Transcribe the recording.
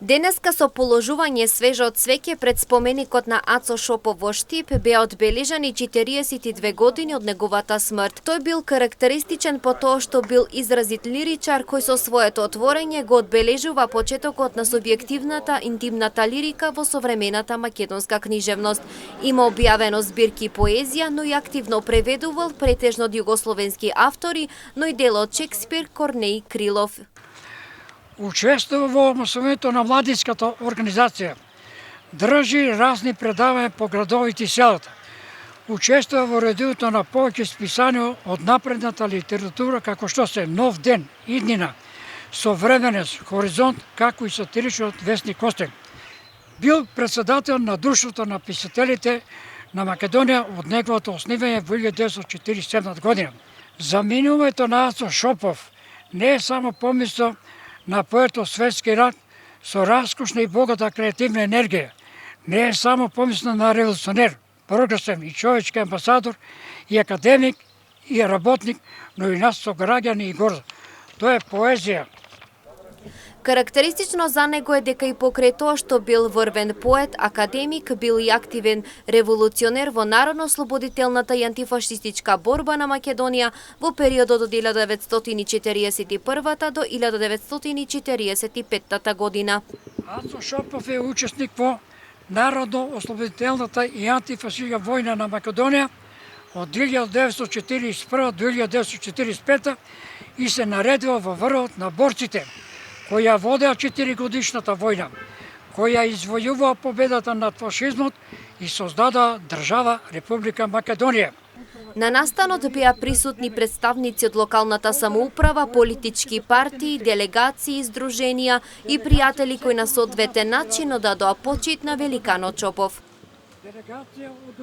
Денеска со положување свежо од цвеќе пред споменикот на Ацо Шопов во Штип беа одбележани 42 години од неговата смрт. Тој бил карактеристичен по тоа што бил изразит лиричар кој со своето отворење го одбележува почетокот на субјективната, интимната лирика во современата македонска книжевност. Има објавено збирки поезија, но и активно преведувал претежно од југословенски автори, но и дела од Шекспир, Корнеј Крилов. Учествува во масовето на младинската организација. Држи разни предавања по градовите и селата. Учествува во редовито на повеќе списања од напредната литература како што се Нов ден, Иднина, Современец, Хоризонт, како и сатиричниот весник Костен. Бил председател на Друштвото на писателите на Македонија од неговото основање во 1947 година. Заминувањето на Ацо Шопов не е само помисла на поетот светски рад со раскошна и богата креативна енергија. Не е само помисла на револуционер, прогресивен и човечки амбасадор и академик и работник, но и нас сограѓани и гордо. Тоа е поезија. Карактеристично за него е дека и покрај тоа што бил врвен поет, академик, бил и активен револуционер во народно-ослободителната и антифашистичка борба на Македонија во периодот од 1941 до 1945 година. Ацо Шопов е учесник во народно-ослободителната и антифашистичка војна на Македонија од 1941 до 1945 и се наредува во врвот на борците која водеа 4-годишната војна, која извојува победата над фашизмот и создадаа држава Република Македонија. На настанот беа присутни представници од локалната самоуправа, политички партии, делегации, издруженија и пријатели кои на соодветен начин одадоа почит на великанот Шопов. Делегација од